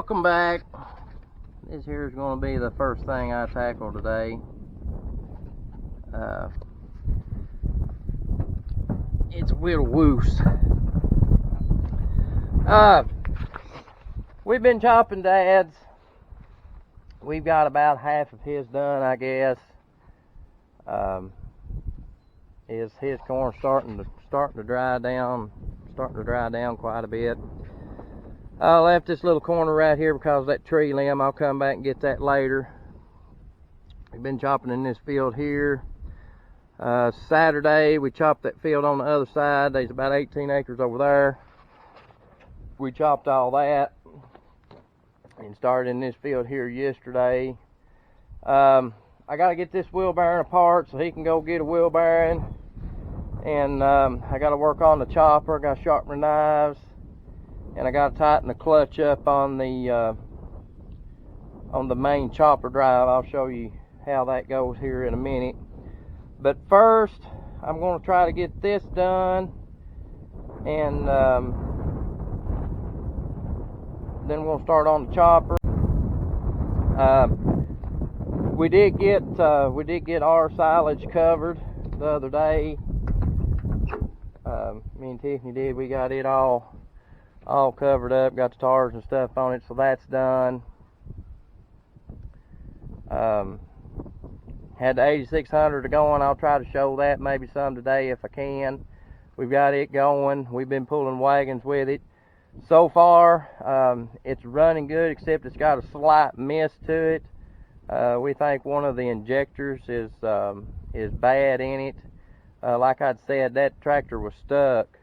Welcome back. This here is going to be the first thing I tackle today. It's a little woos. We've been chopping Dad's. We've got about half of his done, I guess. His corn starting to dry down quite a bit. I left this little corner right here because of that tree limb. I'll come back and get that later. We've been chopping in this field here. Saturday we chopped that field on the other side. There's about 18 acres over there. We chopped all that and started in this field here yesterday. I got to get this wheel bearing apart so he can go get a wheel bearing, and I got to work on the chopper. I got to sharpen the knives, and I got to tighten the clutch up on the main chopper drive. I'll show you how that goes here in a minute. But first, I'm going to try to get this done, and then we'll start on the chopper. We did get our silage covered the other day. Me and Tiffany did. We got it all covered up. Got the tars and stuff on it, so that's done. Had the 8600 to going. I'll try to show that maybe some today if I can. We've got it going. We've been pulling wagons with it. So far, it's running good, except it's got a slight miss to it. We think one of the injectors is bad in it. Like I'd said, that tractor was stuck,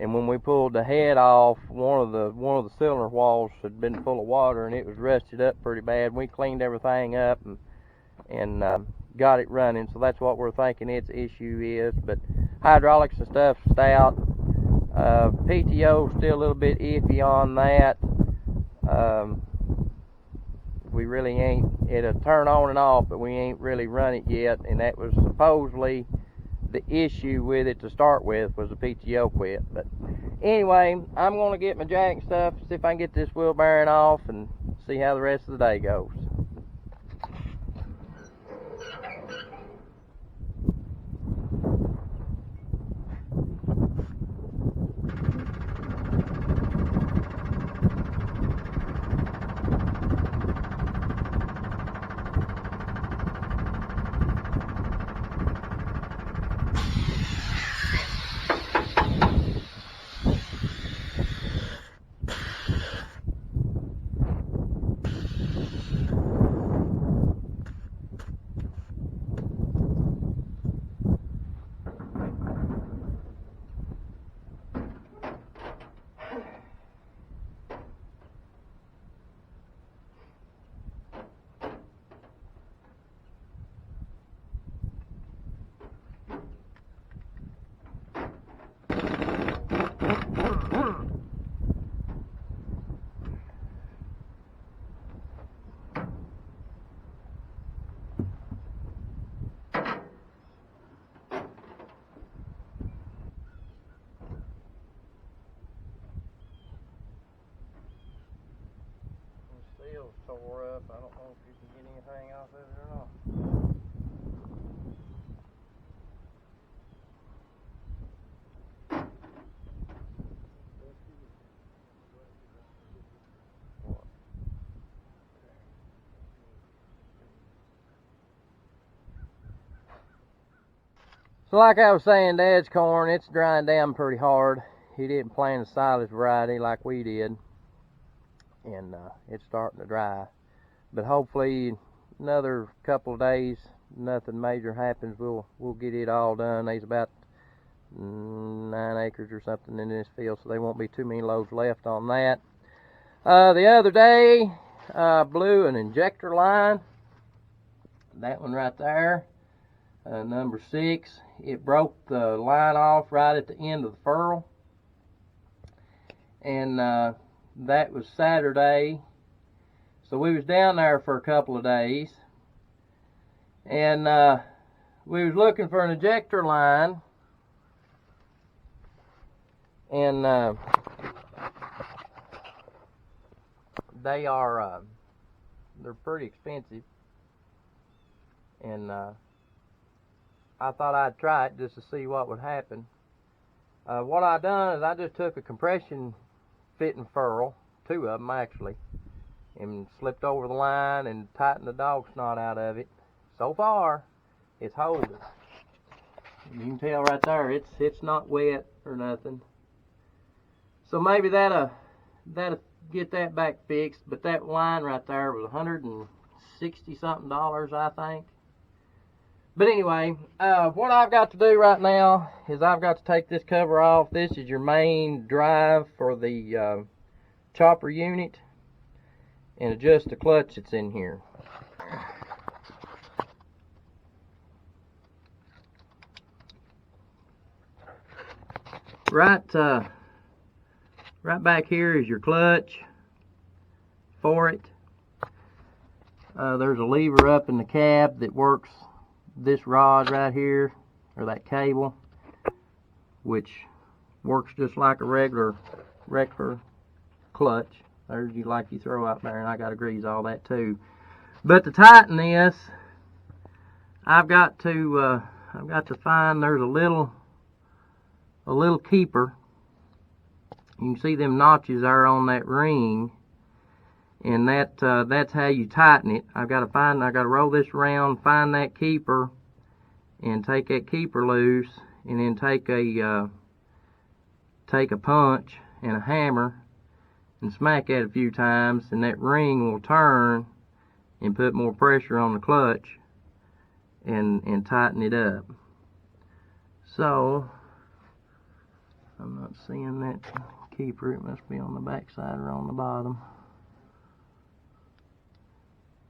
and when we pulled the head off, one of the cylinder walls had been full of water, and it was rusted up pretty bad. We cleaned everything up and got it running, so that's what we're thinking its issue is. But hydraulics and stuff stout. PTO still a little bit iffy on that. We really ain't, it'll turn on and off, but we ain't really run it yet, and that was supposedly the issue with it to start with, was the PTO quit. But anyway, I'm going to get my jack and stuff, see if I can get this wheel bearing off and see how the rest of the day goes. Tore up. I don't know if you can get anything off of it or not. So like I was saying, Dad's corn, it's drying down pretty hard. He didn't plant a silage variety like we did, and it's starting to dry. But hopefully another couple of days, nothing major happens, we'll get it all done. There's about 9 acres or something in this field, so there won't be too many loads left on that. The other day, blew an injector line. That one right there, number 6. It broke the line off right at the end of the furrow, and that was Saturday. So we was down there for a couple of days, and we was looking for an injector line, and they are they're pretty expensive, and I thought I'd try it just to see what would happen. What I done is I just took a compression fitting ferrule, 2 of them actually, and slipped over the line and tightened the dog snot out of it. So far, it's holding. You can tell right there, it's not wet or nothing. So maybe that'll get that back fixed. But that line right there was $160 something, I think. But anyway, what I've got to do right now is I've got to take this cover off. This is your main drive for the chopper unit, and adjust the clutch that's in here. Right back here is your clutch for it. There's a lever up in the cab that works this rod right here, or that cable, which works just like a regular clutch. There's you throw out there, and I got to grease all that too. But to tighten this, I've got to find, there's a little keeper. You can see them notches there on that ring, and that's how you tighten it. I got to roll this around, find that keeper, and take that keeper loose, and then take a punch and a hammer and smack that a few times, and that ring will turn and put more pressure on the clutch and tighten it up. So I'm not seeing that keeper. It must be on the back side or on the bottom.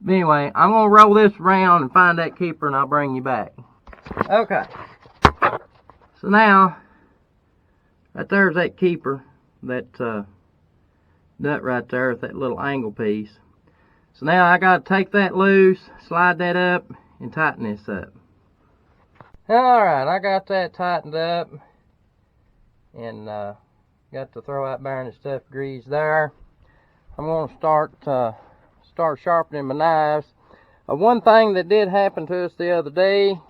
But anyway, I'm going to roll this around and find that keeper, and I'll bring you back. Okay. So now, right there's that keeper, that nut right there with that little angle piece. So now I got to take that loose, slide that up, and tighten this up. Alright, I got that tightened up, and got the throw out bearing and stuff greased there. I'm going to start sharpening my knives. One thing that did happen to us the other day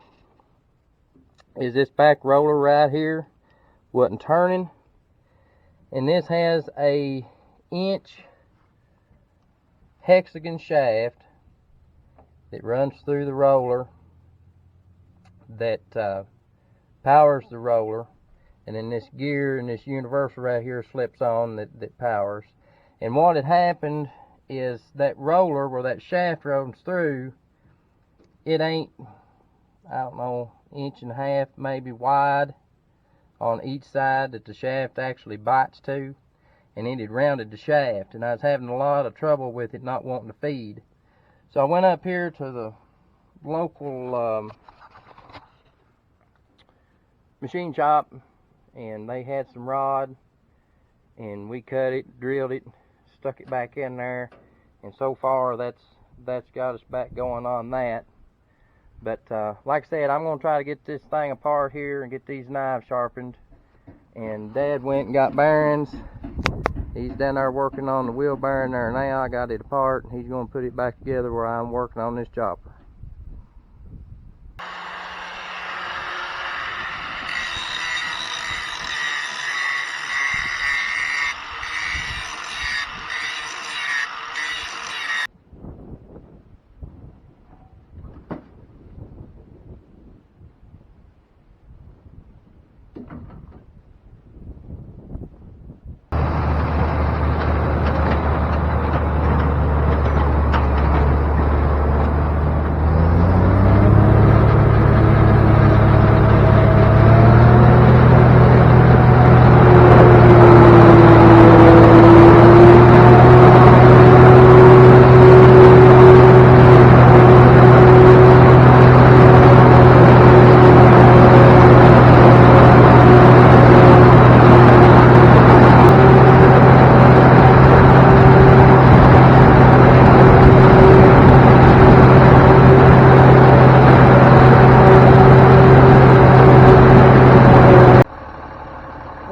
is this back roller right here wasn't turning, and this has a inch hexagon shaft that runs through the roller that powers the roller, and then this gear and this universal right here slips on that powers. And what had happened is that roller where that shaft runs through, it ain't, I don't know, inch and a half maybe wide on each side that the shaft actually bites to, and it had rounded the shaft, and I was having a lot of trouble with it not wanting to feed. So I went up here to the local machine shop, and they had some rod, and we cut it, drilled it, stuck it back in there, and so far that's got us back going on that. But like I said, I'm going to try to get this thing apart here and get these knives sharpened. And Dad went and got bearings. He's down there working on the wheel bearing there now. I got it apart, and he's going to put it back together where I'm working on this chopper.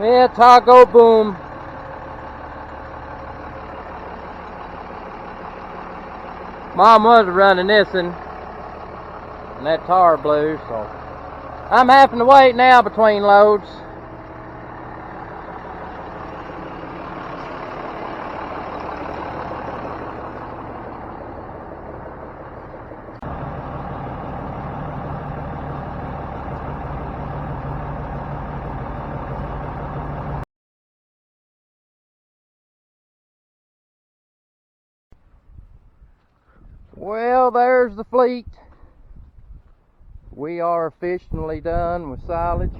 Yeah, taco boom. Mom was running this one, and that tar blew, so I'm having to wait now between loads. Well, there's the fleet. We are officially done with silage.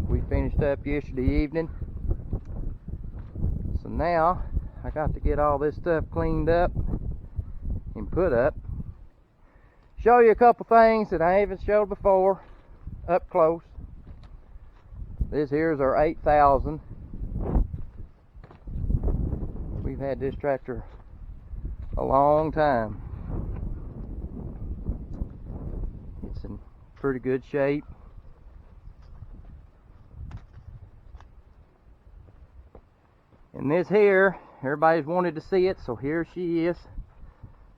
We finished up yesterday evening. So now I got to get all this stuff cleaned up and put up. Show you a couple things that I haven't showed before up close. This here's our 8000. We've had this tractor a long time. It's in pretty good shape. And this here, everybody's wanted to see it, so here she is.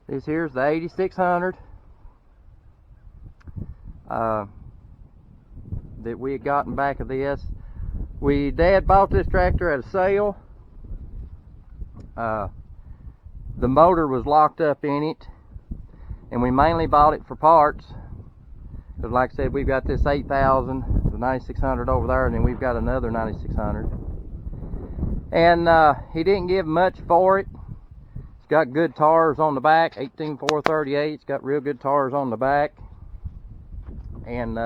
This here's the 8600 that we had gotten back of this. Dad bought this tractor at a sale. The motor was locked up in it, and we mainly bought it for parts. Because like I said, we've got this 8000, the 9600 over there, and then we've got another 9600. And he didn't give much for it. It's got good tires on the back, 18438. It's got real good tires on the back. And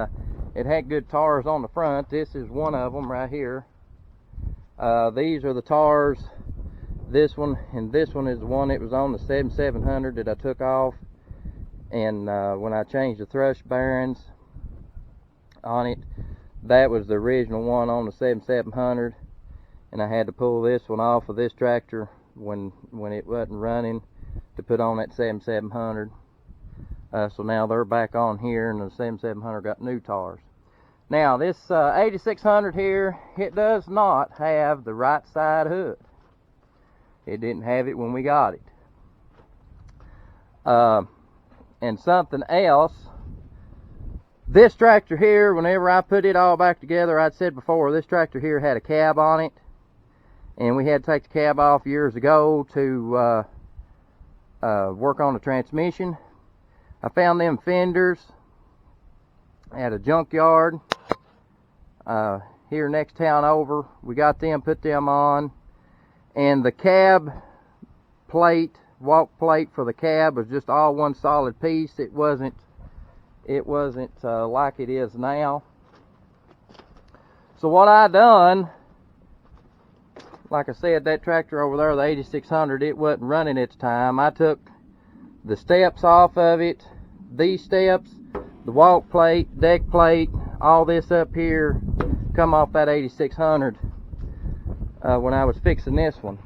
it had good tires on the front. This is one of them right here. These are the tires. This one and this one is the one that was on the 7700 that I took off. And when I changed the thrush bearings on it, that was the original one on the 7700. And I had to pull this one off of this tractor when it wasn't running to put on that 7700. So now they're back on here, and the 7700 got new tires. Now this 8600 here, it does not have the right side hood. It didn't have it when we got it. And something else, this tractor here, whenever I put it all back together, I'd said before, this tractor here had a cab on it, and we had to take the cab off years ago to work on the transmission. I found them fenders at a junkyard here next town over. We got them, put them on, and the cab plate, walk plate for the cab, was just all one solid piece. It wasn't like it is now. So what I done, like I said, that tractor over there, the 8600, it wasn't running at the time. I took the steps off of it, these steps, the walk plate, deck plate, all this up here come off that 8600 when I was fixing this one.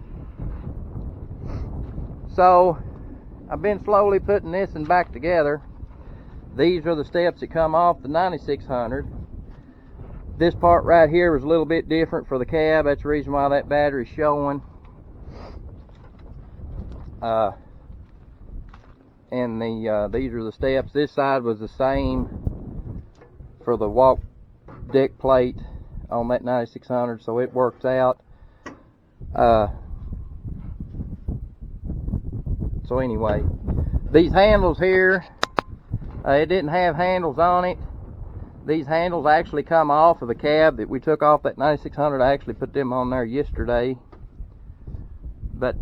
So I've been slowly putting this one back together. These are the steps that come off the 9600. This part right here was a little bit different for the cab. That's the reason why that battery's showing. And these are the steps. This side was the same for the walk deck plate on that 9600, so it works out. So anyway, these handles here, it didn't have handles on it. These handles actually come off of the cab that we took off that 9600. I actually put them on there yesterday. But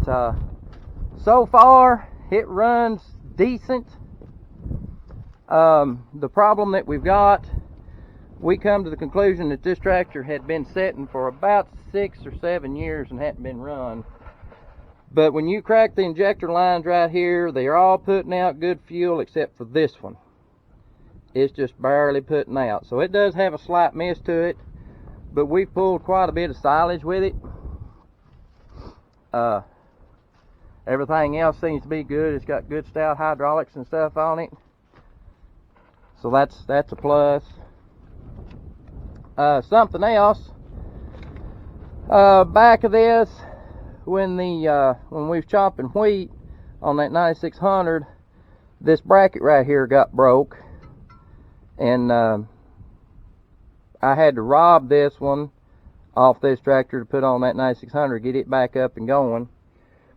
so far it runs decent. The problem that we've got, we come to the conclusion that this tractor had been sitting for about 6 or 7 years and hadn't been run. But when you crack the injector lines right here, they're all putting out good fuel except for this one. It's just barely putting out. So it does have a slight miss to it, but we've pulled quite a bit of silage with it. Everything else seems to be good. It's got good stout hydraulics and stuff on it, so that's a plus. Something else, back of this, when we was chopping wheat, on that 9600, this bracket right here got broke, and I had to rob this one off this tractor to put on that 9600, get it back up and going.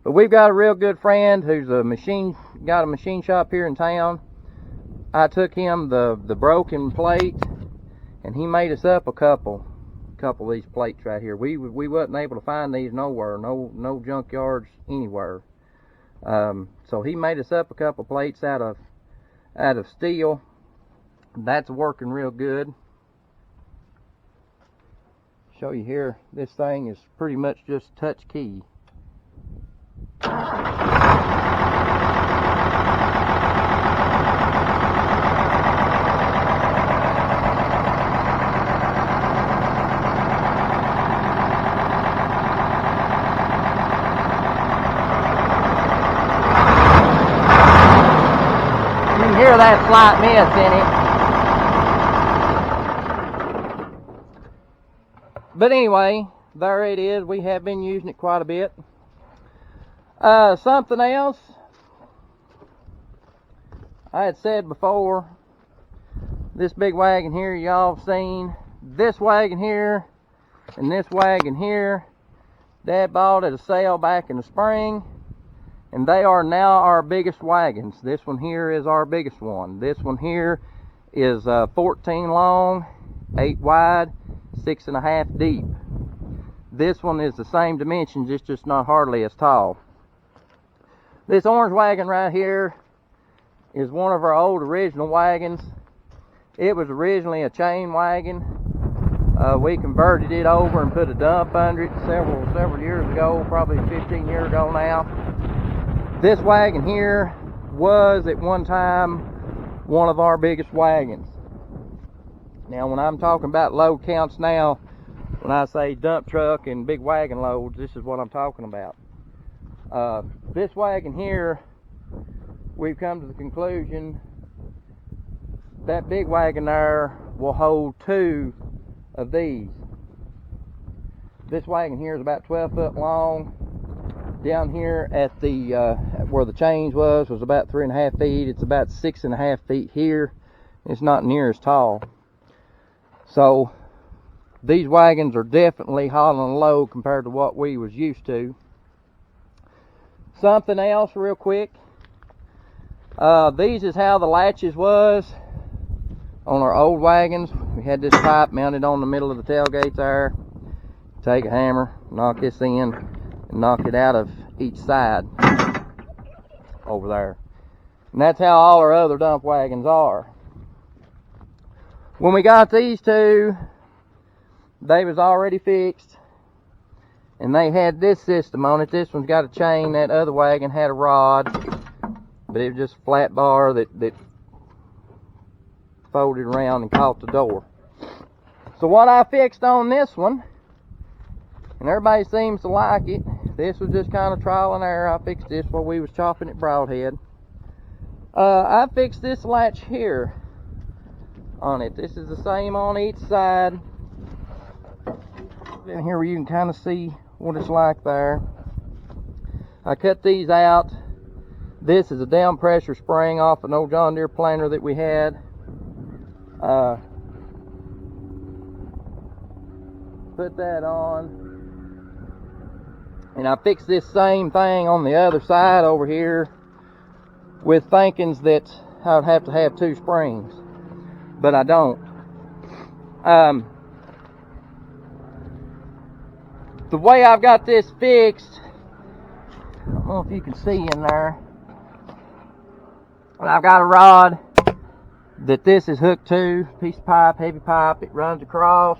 But we've got a real good friend who's got a machine shop here in town. I took him the broken plate, and he made us up a couple of these plates right here. We wasn't able to find these nowhere, no junkyards anywhere. So he made us up a couple plates out of steel. That's working real good. Show you here, this thing is pretty much just touch key. Hear that slight miss in it. But anyway, there it is. We have been using it quite a bit. Something else I had said before, this big wagon here y'all have seen. This wagon here and this wagon here, Dad bought at a sale back in the spring. And they are now our biggest wagons. This one here is our biggest one. This one here is 14 long, 8 wide, 6.5 deep. This one is the same dimensions, it's just not hardly as tall. This orange wagon right here is one of our old original wagons. It was originally a chain wagon. We converted it over and put a dump under it several years ago, probably 15 years ago now. This wagon here was at one time one of our biggest wagons. Now when I'm talking about load counts now, when I say dump truck and big wagon loads, this is what I'm talking about. This wagon here, we've come to the conclusion that big wagon there will hold 2 of these. This wagon here is about 12 foot long. Down here at the where the change was about 3.5 feet. It's about 6.5 feet here. It's not near as tall. So these wagons are definitely hauling a load compared to what we was used to. Something else real quick. These is how the latches was on our old wagons. We had this pipe mounted on the middle of the tailgate there. Take a hammer, knock this in, and knock it out of each side over there. And that's how all our other dump wagons are. When we got these two, they was already fixed, and they had this system on it. This one's got a chain, that other wagon had a rod, but it was just a flat bar that folded around and caught the door. So what I fixed on this one, and everybody seems to like it, this was just kind of trial and error. I fixed this while we was chopping at Broadhead. I fixed this latch here on it. This is the same on each side. In here where you can kind of see what it's like there. I cut these out. This is a down pressure spring off an old John Deere planter that we had. Put that on. And I fixed this same thing on the other side over here with thinkings that I would have to have 2 springs, but I don't. The way I've got this fixed, I don't know if you can see in there, but I've got a rod that this is hooked to, piece of pipe, heavy pipe, it runs across,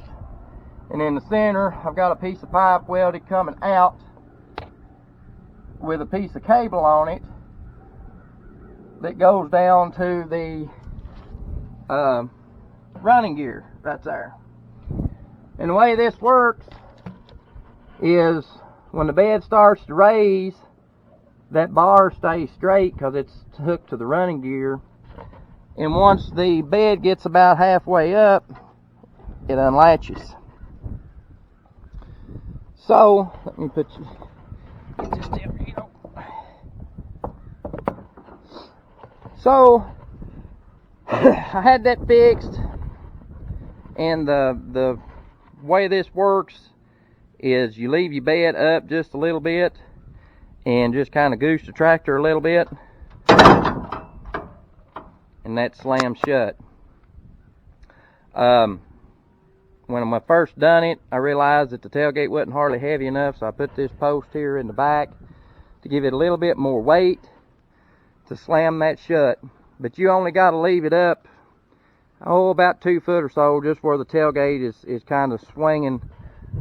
and in the center I've got a piece of pipe welded coming out with a piece of cable on it that goes down to the running gear right there. And the way this works is when the bed starts to raise, that bar stays straight because it's hooked to the running gear, and once the bed gets about halfway up, it unlatches. So let me put you, get this down here. So I had that fixed, and the way this works is you leave your bed up just a little bit and just kind of goose the tractor a little bit, and that slams shut. When I first done it, I realized that the tailgate wasn't hardly heavy enough, so I put this post here in the back to give it a little bit more weight to slam that shut. But you only got to leave it up, about 2 foot or so, just where the tailgate is kind of swinging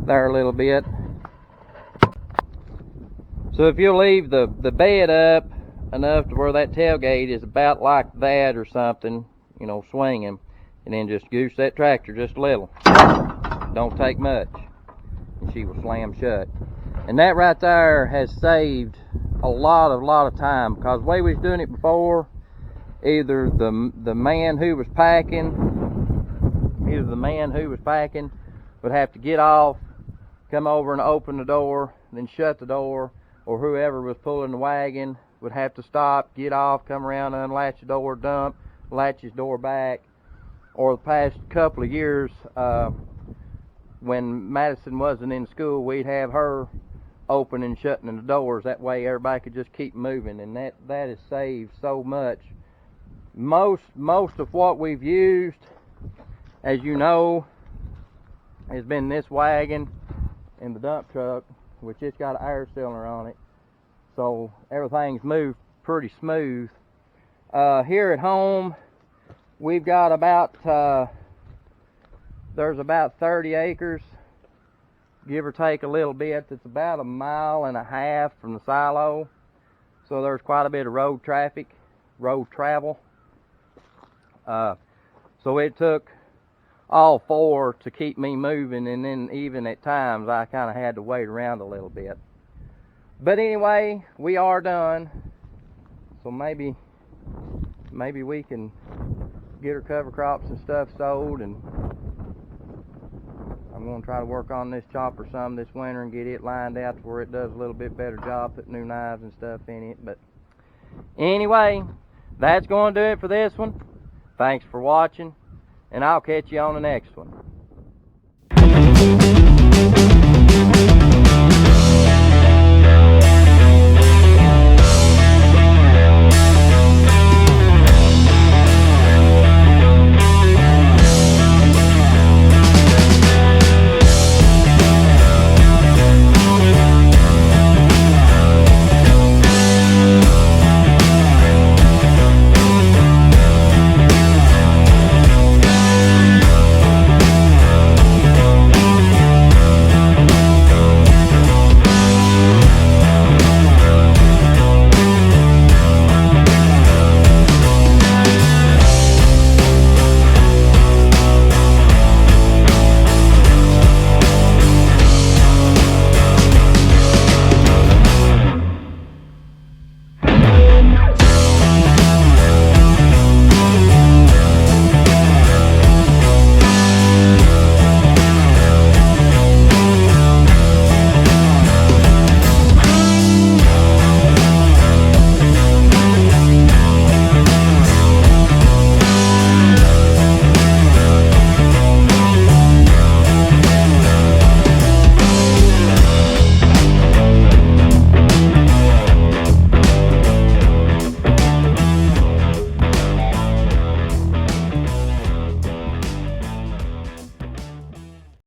there a little bit. So if you leave the bed up enough to where that tailgate is about like that or something, you know, swinging, and then just goose that tractor just a little. Don't take much, and she will slam shut. And that right there has saved a lot of time, because the way we was doing it before, either the man who was packing would have to get off, come over and open the door, then shut the door, or whoever was pulling the wagon would have to stop, get off, come around, unlatch the door, dump, latch his door back. Or the past couple of years, when Madison wasn't in school, we'd have her opening and shutting the doors. That way everybody could just keep moving, and that has saved so much. Most of what we've used, as you know, has been this wagon and the dump truck, which it's got an air cylinder on it, so everything's moved pretty smooth. Here at home, we've got about there's about 30 acres, give or take a little bit. It's about 1.5 miles from the silo, so there's quite a bit of road travel. So it took all 4 to keep me moving, and then even at times I kind of had to wait around a little bit. But anyway, we are done, so maybe we can get our cover crops and stuff sold, and I'm going to try to work on this chopper some this winter and get it lined out to where it does a little bit better job, put new knives and stuff in it. But anyway, that's going to do it for this one. Thanks for watching, and I'll catch you on the next one.